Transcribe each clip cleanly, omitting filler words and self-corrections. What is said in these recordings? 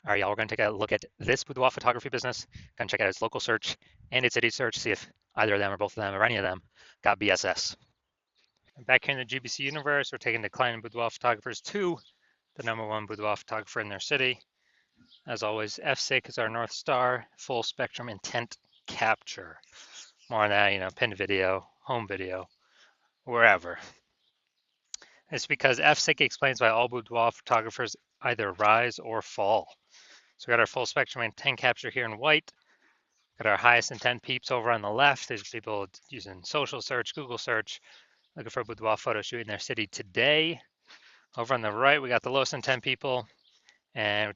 All right, y'all, we're going to take a look at this boudoir photography business. Going to check out its local search and its city search, see if either of them or both of them or any of them got BSS. Back here in the GBC universe, we're taking declining boudoir photographers to the #1 boudoir photographer in their city. As always, F6 is our North Star, full spectrum intent capture. More on that, pinned video, home video, wherever. It's because F6 explains why all boudoir photographers either rise or fall. So we got our full spectrum intent capture here in white. Got our highest intent peeps over on the left. There's people using social search, Google search, looking for a boudoir photo shoot in their city today. Over on the right, we got the lowest intent people, and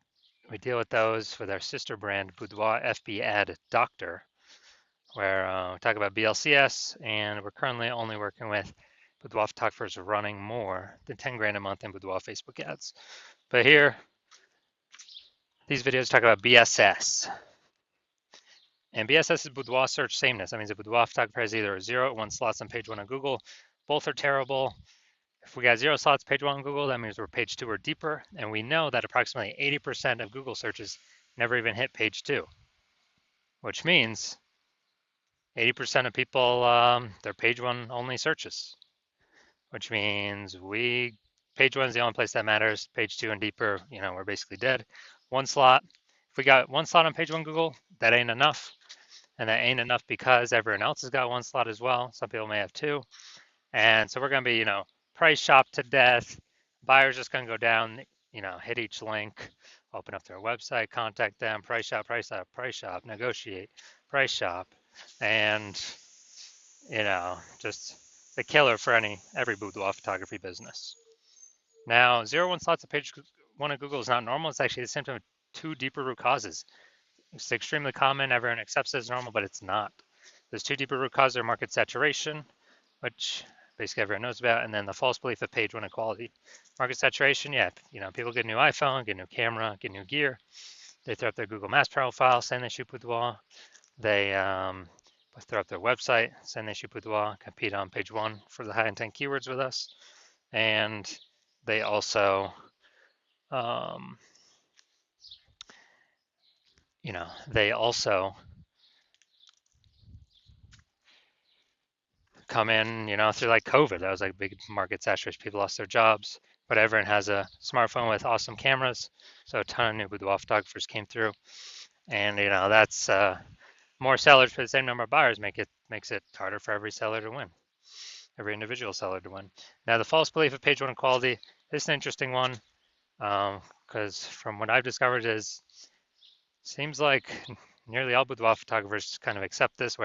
we deal with those with our sister brand, Boudoir FB Ad Doctor, where we talk about BLCS, and we're currently only working with boudoir photographers running more than 10 grand a month in boudoir Facebook ads. But here, these videos talk about BSS. And BSS is boudoir search sameness. That means a boudoir photographer has either 0 or 1 slots on page 1 on Google. Both are terrible. If we got 0 slots page 1 on Google, that means we're page 2 or deeper. And we know that approximately 80% of Google searches never even hit page 2, which means 80% of people, they're page 1 only searches, which means page 1 is the only place that matters. Page 2 and deeper, we're basically dead. 1 slot. If we got 1 slot on page 1 Google, that ain't enough. And that ain't enough because everyone else has got 1 slot as well. Some people may have 2. And so we're going to be, price shop to death. Buyers just going to go down, hit each link, open up their website, contact them, price shop, negotiate, price shop. And, just the killer for every boudoir photography business. Now, 0-1 slots of page 1 of Google is not normal. It's actually the symptom of 2 deeper root causes. It's extremely common. Everyone accepts it as normal, but it's not. There's 2 deeper root causes are market saturation, which basically everyone knows about, and then the false belief of page 1 equality. Market saturation, yeah, people get a new iPhone, get a new camera, get new gear. They throw up their Google Maps profile, saying they shoot boudoir. They throw up their website, saying they shoot boudoir, compete on page 1 for the high intent keywords with us. And they also, they also come in, through like COVID. That was like big market saturation. People lost their jobs, but everyone has a smartphone with awesome cameras. So a ton of new boudoir photographers came through, and that's more sellers for the same number of buyers makes it harder for every seller to win, every individual seller to win. Now the false belief of page 1 equality. This is an interesting one because from what I've discovered seems like nearly all boudoir photographers kind of accept this,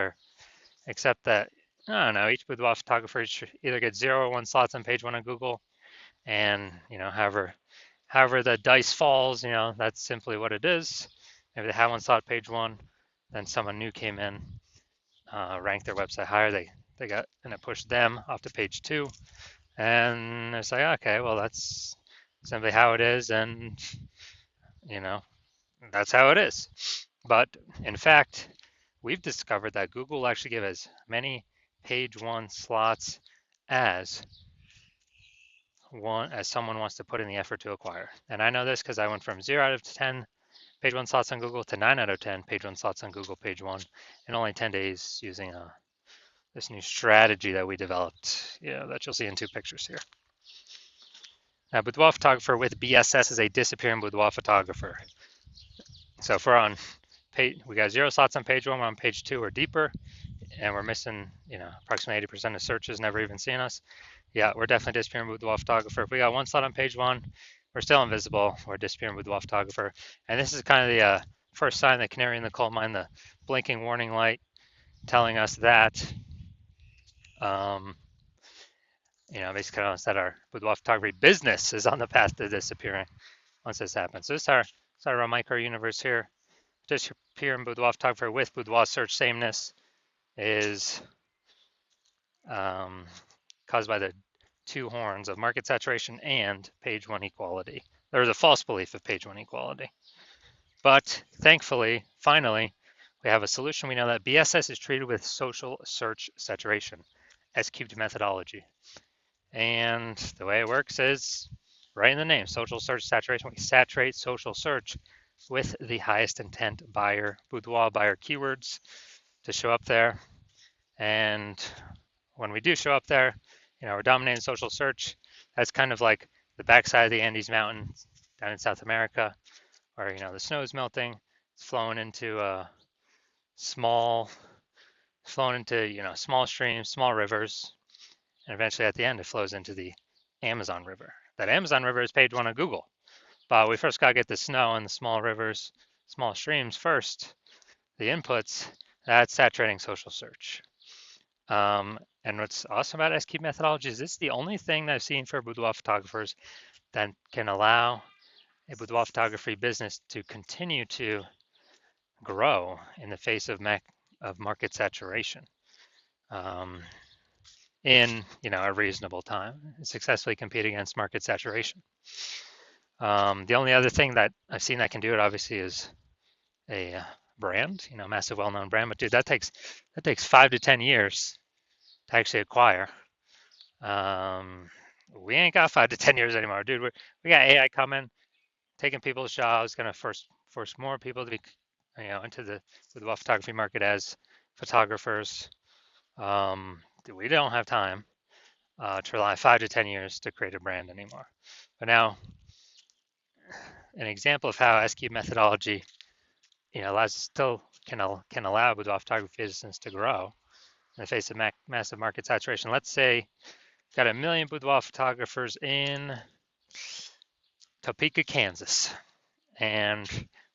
except that I don't know, each boudoir photographer should either get 0 or 1 slots on page 1 on Google, and however the dice falls, that's simply what it is. Maybe they have 1 slot page 1, then someone new came in, ranked their website higher, they got, and it pushed them off to page 2, and it's like, okay, well that's simply how it is, and that's how it is. But in fact, we've discovered that Google actually give as many page 1 slots as someone wants to put in the effort to acquire. And I know this because I went from 0 out of 10 page 1 slots on Google to 9 out of 10 page 1 slots on Google page 1 in only 10 days using this new strategy that we developed, that you'll see in 2 pictures here. Now, boudoir photographer with BSS is a disappearing boudoir photographer. So if we're on page, we got 0 slots on page 1, we're on page 2 or deeper, and we're missing, approximately 80% of searches never even seeing us. Yeah, we're definitely disappearing boudoir photographer. If we got 1 slot on page 1, we're still invisible. We're disappearing boudoir photographer. And this is kind of the first sign, the canary in the coal mine, the blinking warning light telling us that, basically telling us that our boudoir photography business is on the path to disappearing once this happens. So this is our micro universe here. Disappearing boudoir photographer with boudoir search sameness is caused by the 2 horns of market saturation and page 1 equality. There's a false belief of page 1 equality. But thankfully, finally, we have a solution. We know that BSS is treated with social search saturation, S-cubed methodology. And the way it works is right in the name, social search saturation. We saturate social search with the highest intent buyer, boudoir buyer keywords to show up there. And when we do show up there, we're dominating social search. That's kind of like the backside of the Andes Mountain down in South America, where the snow is melting, it's flowing into small, flowing into small streams, small rivers, and eventually at the end it flows into the Amazon River. That Amazon River is page one on Google, but we first got to get the snow and the small rivers, small streams first. The inputs, that's saturating social search. And what's awesome about SQ methodology is it's the only thing that I've seen for boudoir photographers that can allow a boudoir photography business to continue to grow in the face of market saturation in a reasonable time, successfully compete against market saturation. The only other thing that I've seen that can do it obviously is a brand, massive well-known brand. But dude, that takes 5 to 10 years to actually acquire. We ain't got 5 to 10 years anymore, dude. We got AI coming, taking people's jobs, gonna force more people to be, into the photography market as photographers. We don't have time to rely 5 to 10 years to create a brand anymore. But now, an example of how SQ methodology, still can allow boudoir photography business to grow in the face of massive market saturation. Let's say got 1 million boudoir photographers in Topeka, Kansas, and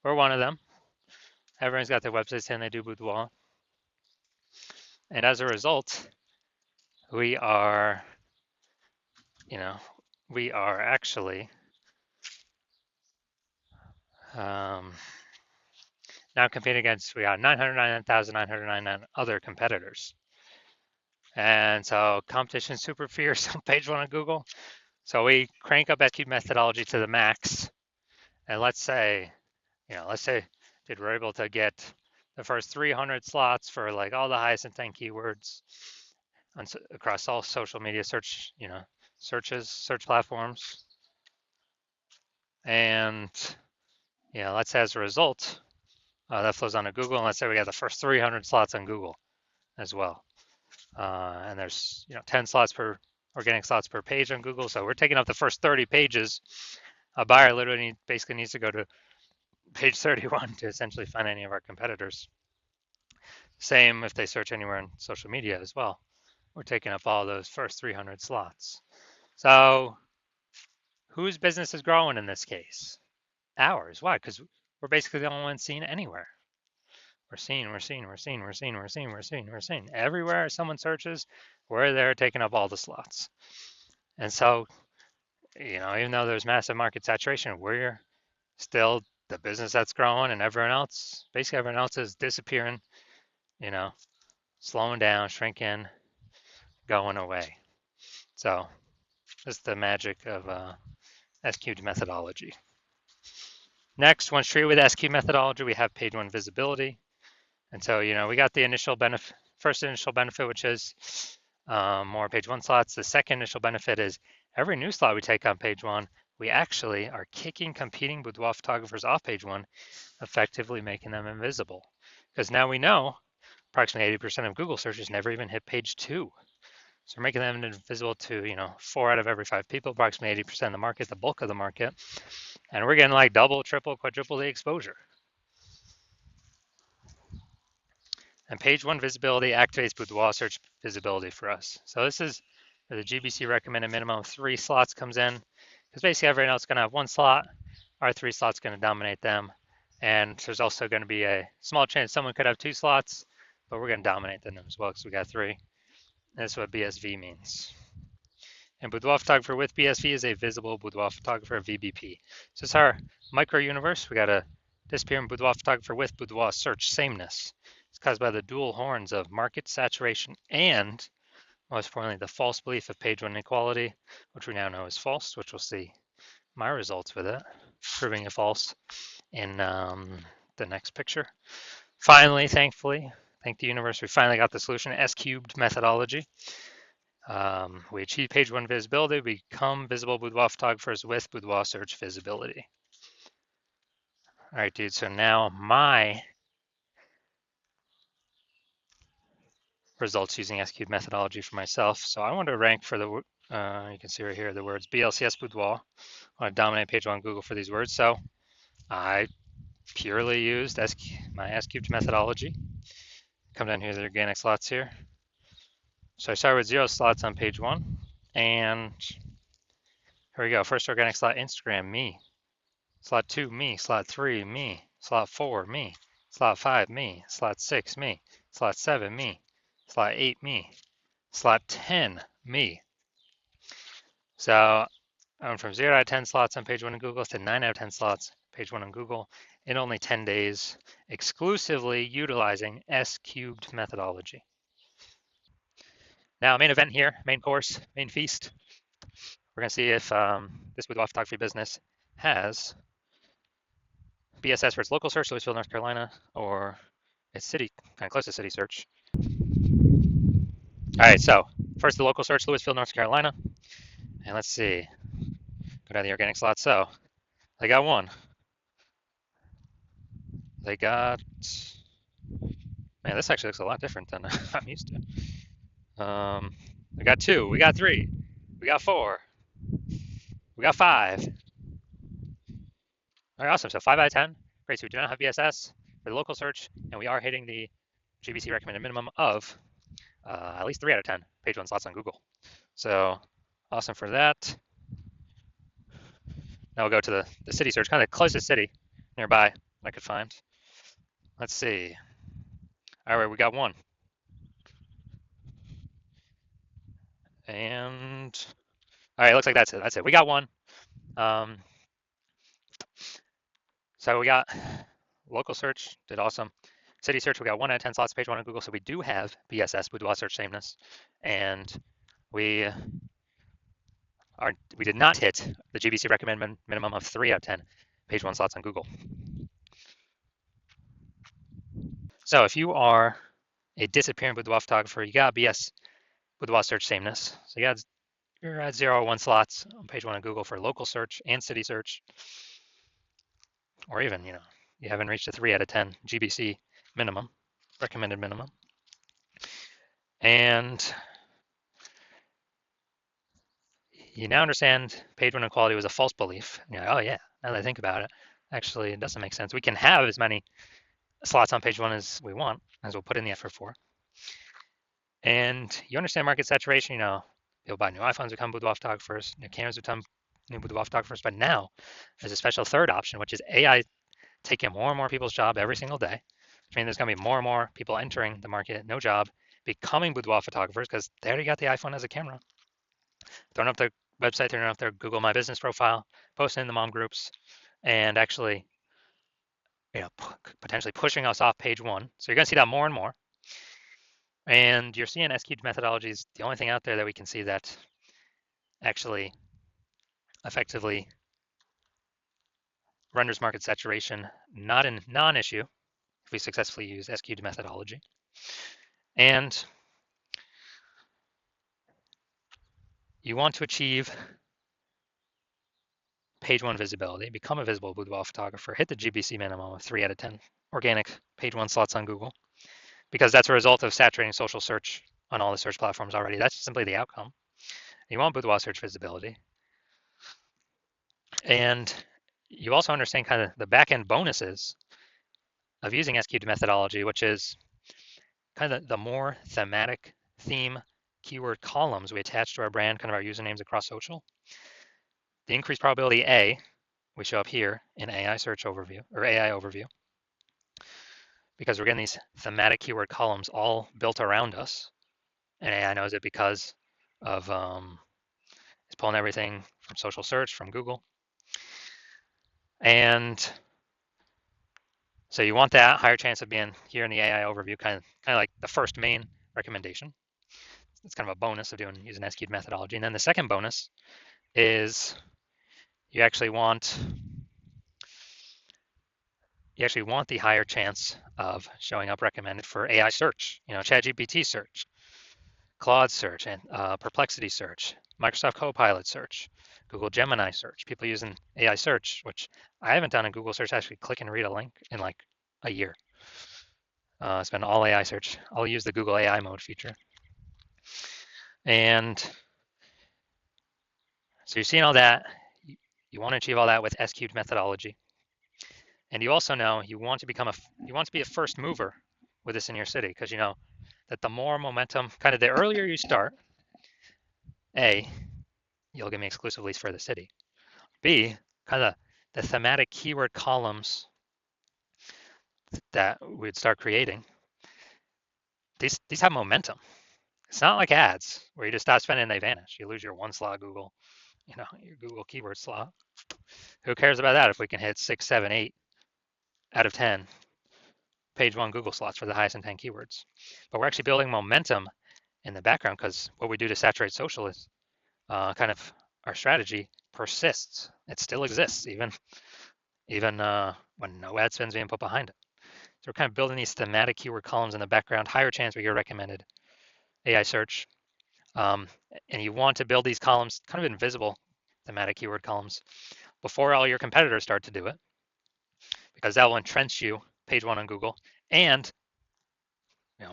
we're one of them. Everyone's got their website saying they do boudoir, and as a result, we are actually now competing against, we got 999,999 other competitors. And so competition is super fierce on page one of Google. So we crank up SQ methodology to the max. And let's say, dude, we're able to get the first 300 slots for like all the highest intent keywords across all social media search platforms. And let's say as a result, that flows onto Google, and let's say we got the first 300 slots on Google as well. And there's 10 slots per organic slots per page on Google, so we're taking up the first 30 pages. A buyer literally basically needs to go to page 31 to essentially find any of our competitors. Same if they search anywhere in social media as well. We're taking up all those first 300 slots. So whose business is growing in this case? Ours. Why? Because we're basically the only ones seen anywhere. We're seen. Everywhere someone searches, we're there taking up all the slots. And so, even though there's massive market saturation, we're still the business that's growing, and everyone else is disappearing, slowing down, shrinking, going away. So that's the magic of SQ methodology. Next, once treated with SQ methodology, we have page one visibility. And so, we got the first initial benefit, which is more page one slots. The second initial benefit is every new slot we take on page one, we actually are kicking competing boudoir photographers off page one, effectively making them invisible. Because now we know approximately 80% of Google searches never even hit page two. So we're making them invisible to, 4 out of every 5 people, approximately 80% of the market, the bulk of the market. And we're getting like double, triple, quadruple the exposure. And page one visibility activates boudoir search visibility for us. So this is where the GBC recommended minimum of 3 slots comes in, because basically everyone else is going to have 1 slot. Our 3 slots going to dominate them. And there's also going to be a small chance someone could have 2 slots, but we're going to dominate them as well because we got 3. That's what BSV means. And boudoir photographer with BSV is a visible boudoir photographer, VBP. So it's our micro universe. We got a disappearing boudoir photographer with boudoir search sameness. It's caused by the dual horns of market saturation and, most importantly, the false belief of page one inequality, which we now know is false, which we'll see my results with it, proving it false in the next picture. Finally, thankfully, thank the universe, we finally got the solution, S-cubed methodology. We achieve page one visibility, we become visible boudoir photographers with boudoir search visibility. All right, dude. So now my results using SQ'd methodology for myself. So I want to rank for the, you can see right here, the words BLCS Boudoir. I want to dominate page one on Google for these words. So I purely used my S-cubed methodology. Come down here to the organic slots here. So I start with 0 slots on page one. And here we go. First organic slot, Instagram, me. Slot 2, me. Slot 3, me. Slot 4, me. Slot 5, me. Slot 6, me. Slot 7, me. Slot 8, me. Slot 10, me. So from 0 out of 10 slots on page one in Google to 9 out of 10 slots page one on Google in only 10 days, exclusively utilizing S-cubed methodology. Now, main event here, main course, main feast. We're going to see if this Boudoir photography business has BSS for its local search, Louisville, North Carolina, or its city, kind of close to city search. All right, so first the local search, Louisville, North Carolina. And let's see, go down the organic slot. So they got one. They got, man, this actually looks a lot different than I'm used to. We got 2, we got 3, we got 4, we got 5. All right, awesome. So 5 out of 10. Great. So we do not have BSS for the local search, and we are hitting the GBC recommended minimum of at least 3 out of 10 page one slots on Google. So awesome for that. Now we'll go to the city search, kind of the closest city nearby I could find. Let's see. All right, we got 1. And all right, looks like that's it. That's it. We got 1. So we got local search, did awesome. City search, we got 1 out of 10 slots page one on Google. So we do have BSS, Boudoir search sameness. And we did not hit the GBC recommended minimum of 3 out of 10 page one slots on Google. So if you are a disappearing boudoir photographer, you got BS Boudoir search sameness. So you're at 0 or 1 slots on page one on Google for local search and city search, or even you haven't reached a 3 out of 10 GBC minimum, recommended minimum, and you now understand page one equality was a false belief. And you're like, oh yeah, now that I think about it, actually it doesn't make sense. We can have as many slots on page one as we want, as we'll put in the effort for. And you understand market saturation, people buy new iPhones become boudoir photographers, new cameras become new boudoir photographers, but now there's a special third option, which is AI taking more and more people's job every single day, which means there's gonna be more and more people entering the market, no job, becoming boudoir photographers because they already got the iPhone as a camera, throwing up their website, throwing up their Google My Business profile, posting in the mom groups, and actually potentially pushing us off page one. So you're going to see that more and more. And you're seeing S-cubed methodology is the only thing out there that we can see that actually effectively renders market saturation not a non-issue if we successfully use S-cubed methodology. And you want to achieve page one visibility, become a visible boudoir photographer, hit the GBC minimum of 3 out of 10 organic page one slots on Google, because that's a result of saturating social search on all the search platforms already. That's simply the outcome. You want boudoir search visibility. And you also understand kind of the back-end bonuses of using S-cubed methodology, which is kind of the more thematic theme keyword columns we attach to our brand, kind of our usernames across social. The increased probability A, we show up here in AI search overview or AI overview, because we're getting these thematic keyword columns all built around us. And AI knows it because of it's pulling everything from social search, from Google. And so you want that higher chance of being here in the AI overview, kind of like the first main recommendation. It's kind of a bonus of using S-cubed methodology. And then the second bonus is you actually want the higher chance of showing up recommended for AI search, ChatGPT search, Claude search, and Perplexity search, Microsoft Copilot search, Google Gemini search, people using AI search, which I haven't done a Google search, actually click and read a link in like a year. It's been all AI search. I'll use the Google AI mode feature. And so you're seeing all that. You want to achieve all that with S-cubed methodology. And you also know you want to be a first mover with this in your city, because you know that the more momentum, kind of the earlier you start, A, you'll give me exclusive leads for the city. B, kind of the thematic keyword columns that we'd start creating, these have momentum. It's not like ads where you just stop spending and they vanish. You lose your one slot Google, your Google keyword slot. Who cares about that if we can hit 6, 7, 8 out of 10 page one Google slots for the highest intent keywords? But we're actually building momentum in the background, because what we do to saturate social is kind of our strategy persists. It still exists even when no ad spend's being put behind it. So we're kind of building these thematic keyword columns in the background, higher chance we get recommended AI search. And you want to build these columns, kind of invisible thematic keyword columns, before all your competitors start to do it, because that will entrench you page one on Google, and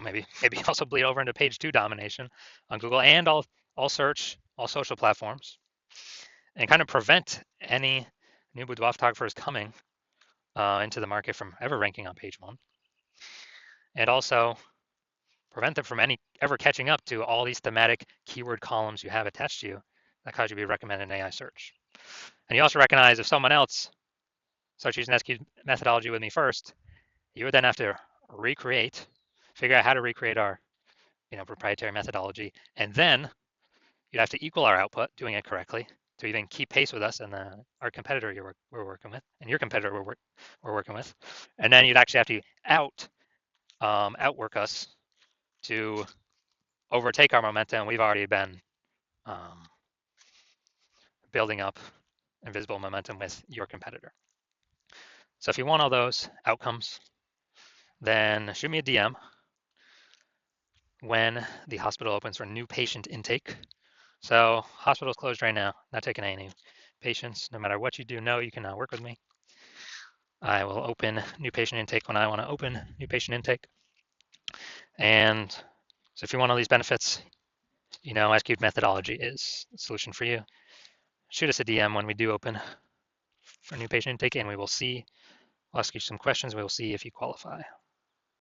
maybe also bleed over into page two domination on Google and all search, all social platforms, and kind of prevent any new boudoir photographers coming into the market from ever ranking on page one, and also prevent them from ever catching up to all these thematic keyword columns you have attached to you that cause you to be recommended in AI search. And you also recognize if someone else starts using SQ methodology with me first, you would then have to figure out how to recreate our proprietary methodology, and then you'd have to equal our output doing it correctly to even keep pace with us and our competitor we're working with, and your competitor we're working with. And then you'd actually have to outwork us to overtake our momentum we've already been building up invisible momentum with your competitor. So if you want all those outcomes, then shoot me a DM when the hospital opens for new patient intake. So hospital's closed right now, not taking any patients. No matter what you do, know you can now work with me. I will open new patient intake when I want to open new patient intake. And so if you want all these benefits, S-cubed methodology is the solution for you. Shoot us a DM when we do open for new patient intake, and we'll ask you some questions. We will see if you qualify.